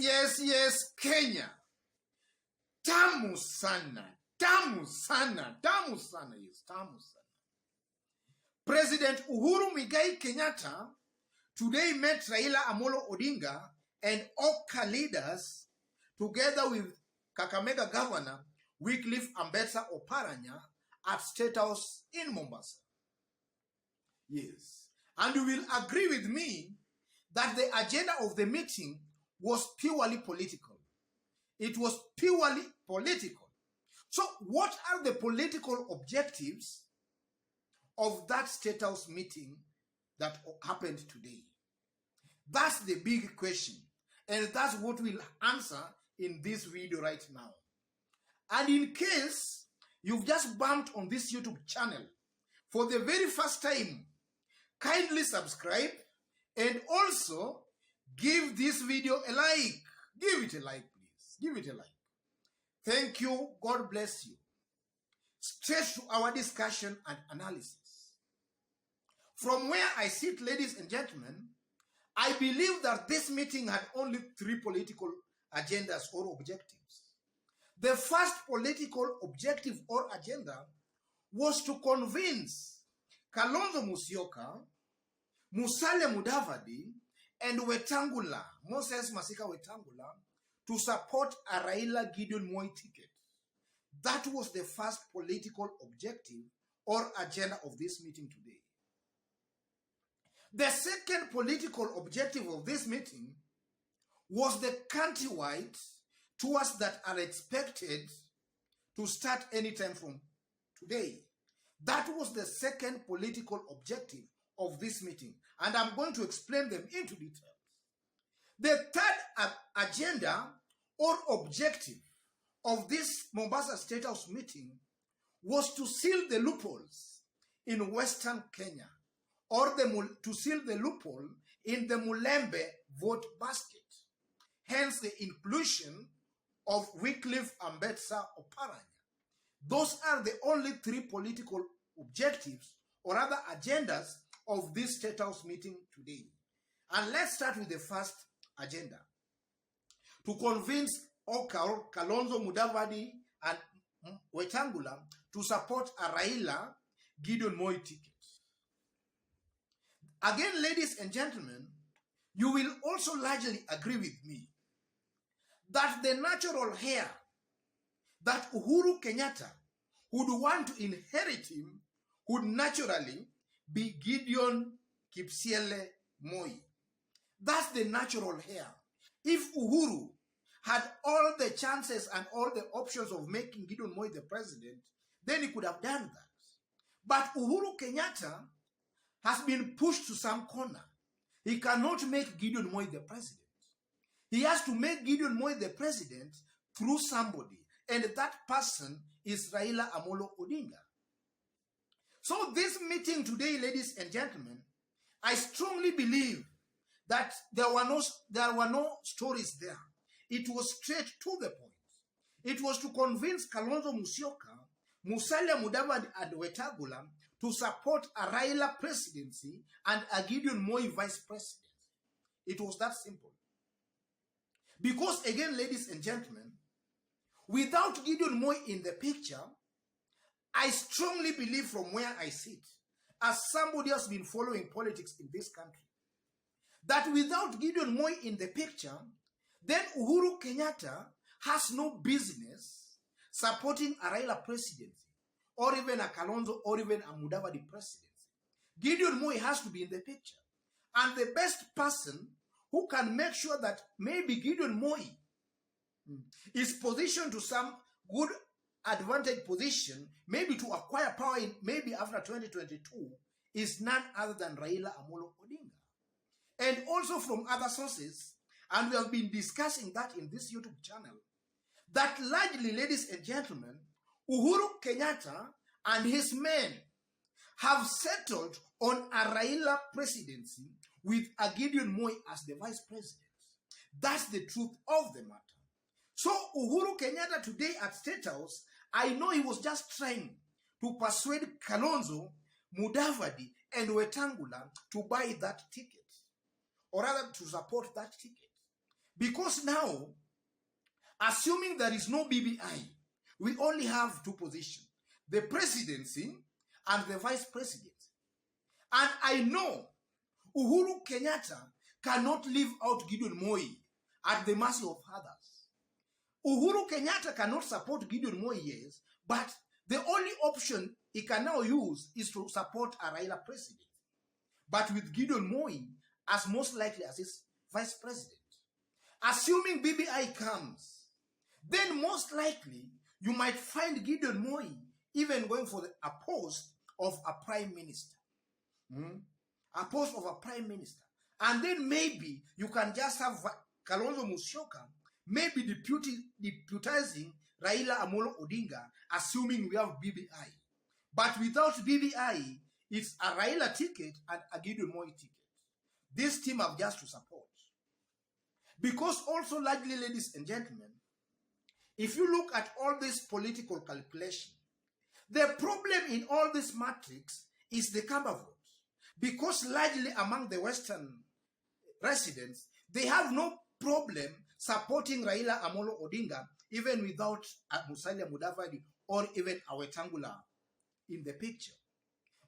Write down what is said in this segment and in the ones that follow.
Yes, Kenya. Tamu sana. Yes, tamu sana. President Uhuru Kenyatta today met Raila Amolo Odinga and Oka leaders together with Kakamega Governor Wycliffe Ambetsa Oparanya at State House in Mombasa. Yes. And you will agree with me that the agenda of the meeting was purely political. It was purely political. So what are the political objectives of that State House meeting that happened today? That's the big question. And that's what we'll answer in this video right now. And in case you've just bumped on this YouTube channel for the very first time, kindly subscribe and also give this video a like. Give it a like, please. Give it a like. Thank you. God bless you. Straight to our discussion and analysis. From where I sit, ladies and gentlemen, I believe that this meeting had only 3 political agendas or objectives. The first political objective or agenda was to convince Kalonzo Musyoka, Musalia Mudavadi, and Wetangula, Moses Masika Wetangula, to support a Raila Gideon Moi ticket. That was the first political objective or agenda of this meeting today. The second political objective of this meeting was the countrywide tours that are expected to start anytime from today. That was the second political objective of this meeting, and I'm going to explain them into details. The third agenda or objective of this Mombasa State House meeting was to seal the loopholes in Western Kenya, or to seal the loophole in the Mulembe vote basket, hence the inclusion of Wycliffe Ambetsa Oparanya. Those are the only 3 political objectives or other agendas of this State House meeting today. And let's start with the first agenda. To convince Oka, Kalonzo, Mudavadi, and Wetangula to support a Raila Gideon Moi ticket. Again, ladies and gentlemen, you will also largely agree with me that the natural heir that Uhuru Kenyatta would want to inherit him would naturally be Gideon Kipsiele Moi. That's the natural heir. If Uhuru had all the chances and all the options of making Gideon Moi the president, then he could have done that. But Uhuru Kenyatta has been pushed to some corner. He cannot make Gideon Moi the president. He has to make Gideon Moi the president through somebody, and that person is Raila Amolo Odinga. So this meeting today, ladies and gentlemen, I strongly believe that there were no stories there. It was straight to the point. It was to convince Kalonzo Musyoka, Musalia Mudavadi, and Wetangula to support a Raila presidency and a Gideon Moi vice presidency. It was that simple. Because again, ladies and gentlemen, without Gideon Moi in the picture, I strongly believe from where I sit, as somebody has been following politics in this country, that without Gideon Moi in the picture, then Uhuru Kenyatta has no business supporting a Raila presidency, or even a Kalonzo, or even a Mudavadi presidency. Gideon Moi has to be in the picture. And the best person who can make sure that maybe Gideon Moi is positioned to some good advantage position, maybe to acquire power in maybe after 2022, is none other than Raila Amolo Odinga. And also from other sources, and we have been discussing that in this YouTube channel, that largely, ladies and gentlemen, Uhuru Kenyatta and his men have settled on a Raila presidency with a Gideon Moi as the vice president. That's the truth of the matter. So Uhuru Kenyatta today at State House, I know he was just trying to persuade Kalonzo, Mudavadi, and Wetangula to buy that ticket, or rather to support that ticket. Because now, assuming there is no BBI, we only have two positions, the presidency and the vice presidency. And I know Uhuru Kenyatta cannot leave out Gideon Moi at the mercy of others. Uhuru Kenyatta cannot support Gideon Moi, yes, but the only option he can now use is to support a Raila president. But with Gideon Moi as most likely as his vice president. Assuming BBI comes, then most likely you might find Gideon Moi even going for a post of a prime minister. A post of a prime minister. And then maybe you can just have Kalonzo Musyoka maybe deputizing Raila Amolo Odinga, assuming we have BBI. But without BBI, it's a Raila ticket and a Gideon Moi ticket. This team have just to support. Because also, largely, ladies and gentlemen, if you look at all this political calculation, the problem in all this matrix is the Kamba vote. Because largely among the Western residents, they have no problem supporting Raila Amolo Odinga even without Musalia Mudavadi or even Awetangula in the picture.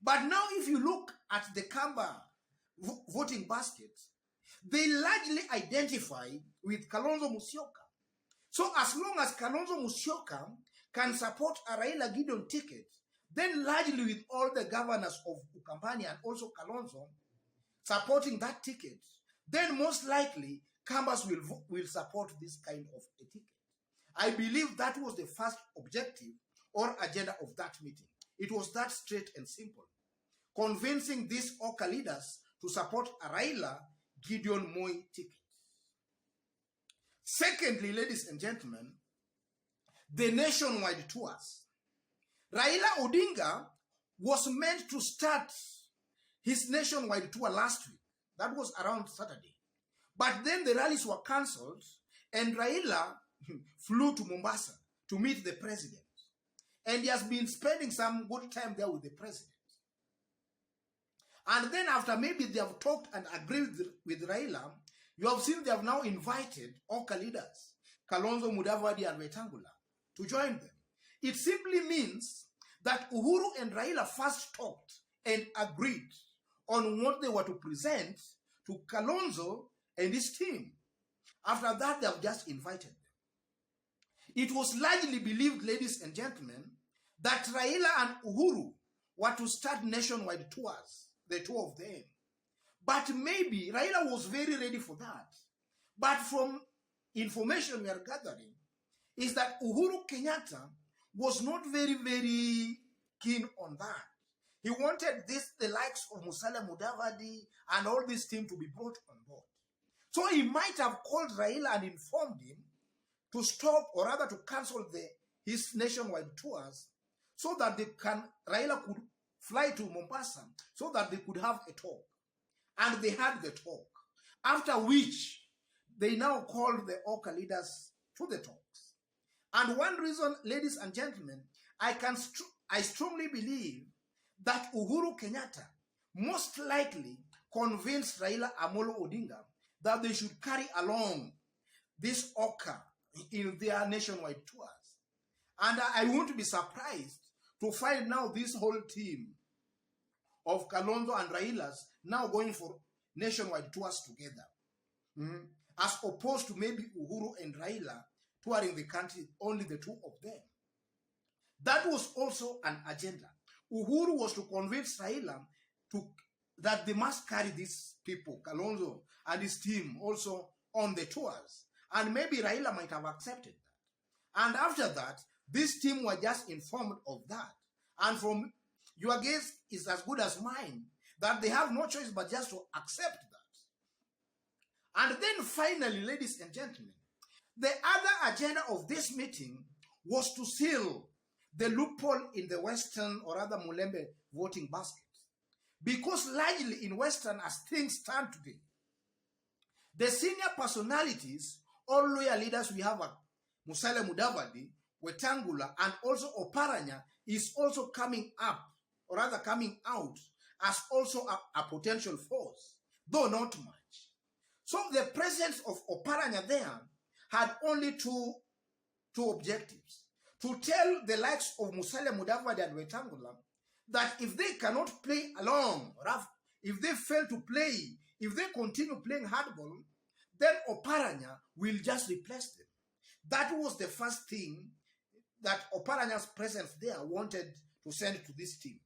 But now if you look at the Kamba voting basket, they largely identify with Kalonzo Musyoka. So as long as Kalonzo Musyoka can support a Raila Gideon ticket, then largely with all the governors of Ukambani and also Kalonzo supporting that ticket, then most likely Kambas will support this kind of a ticket. I believe that was the first objective or agenda of that meeting. It was that straight and simple. Convincing these Oka leaders to support a Raila Gideon Moi ticket. Secondly, ladies and gentlemen, the nationwide tours. Raila Odinga was meant to start his nationwide tour last week. That was around Saturday. But then the rallies were cancelled and Raila flew to Mombasa to meet the president. And he has been spending some good time there with the president. And then after maybe they have talked and agreed with Raila, you have seen they have now invited Oka leaders, Kalonzo, Mudavadi, and Wetangula, to join them. It simply means that Uhuru and Raila first talked and agreed on what they were to present to Kalonzo and his team. After that, they have just invited them. It was largely believed, ladies and gentlemen, that Raila and Uhuru were to start nationwide tours, the two of them. But maybe Raila was very ready for that. But from information we are gathering, is that Uhuru Kenyatta was not very, very keen on that. He wanted the likes of Musalia Mudavadi and all this team to be brought on board. So he might have called Raila and informed him to stop or rather to cancel his nationwide tours so that Raila could fly to Mombasa so that they could have a talk. And they had the talk. After which, they now called the Oka leaders to the talks. And one reason, ladies and gentlemen, I strongly believe that Uhuru Kenyatta most likely convinced Raila Amolo Odinga that they should carry along this Oka in their nationwide tours. And I won't be surprised to find now this whole team of Kalonzo and Railas now going for nationwide tours together. As opposed to maybe Uhuru and Raila touring the country, only the two of them. That was also an agenda. Uhuru was to convince Raila that they must carry these people, Kalonzo and his team, also on the tours. And maybe Raila might have accepted that. And after that, this team were just informed of that. And from your guess is as good as mine, that they have no choice but just to accept that. And then finally, ladies and gentlemen, the other agenda of this meeting was to seal the loophole in the Western or rather Mulembe voting basket. Because largely in Western, as things stand today, the senior personalities, all loyal leaders we have, Musalia Mudavadi, Wetangula, and also Oparanya is also coming up, or rather coming out, as also a potential force, though not much. So the presence of Oparanya there had only two objectives. To tell the likes of Musalia Mudavadi and Wetangula that if they cannot play along, if they fail to play, if they continue playing hardball, then Oparanya will just replace them. That was the first thing that Oparanya's presence there wanted to send to this team.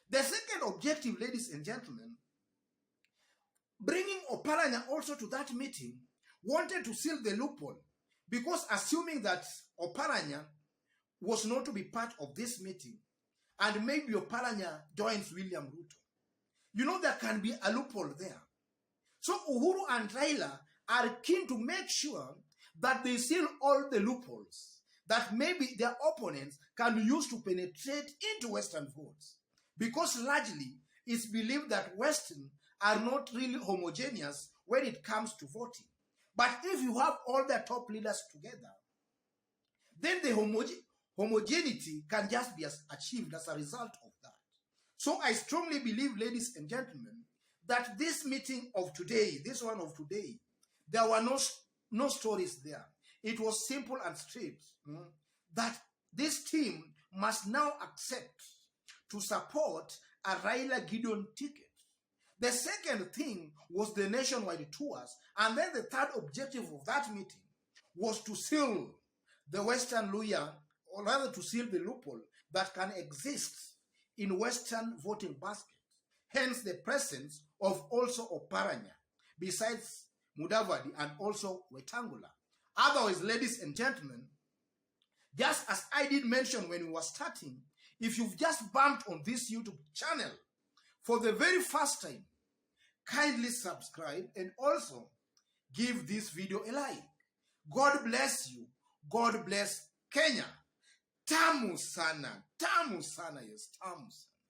The second objective, ladies and gentlemen, bringing Oparanya also to that meeting, wanted to seal the loophole, because assuming that Oparanya was not to be part of this meeting, and maybe Oparanya joins William Ruto, you know there can be a loophole there. So Uhuru and Raila are keen to make sure that they seal all the loopholes that maybe their opponents can use to penetrate into Western votes. Because largely, it's believed that Western are not really homogeneous when it comes to voting. But if you have all the top leaders together, then the homogeneity can just be achieved as a result of that. So I strongly believe, ladies and gentlemen, that this meeting of today, this one of today, there were no stories there. It was simple and straight that this team must now accept to support a Raila Gideon ticket. The second thing was the nationwide tours. And then the third objective of that meeting was to seal the Western Luya, or rather to seal the loophole that can exist in Western voting baskets. Hence the presence of also Oparanya, besides Mudavadi and also Wetangula. Otherwise, ladies and gentlemen, just as I did mention when we were starting, if you've just bumped on this YouTube channel for the very first time, kindly subscribe and also give this video a like. God bless you. God bless Kenya. Tamu sana, yes, tamu sana.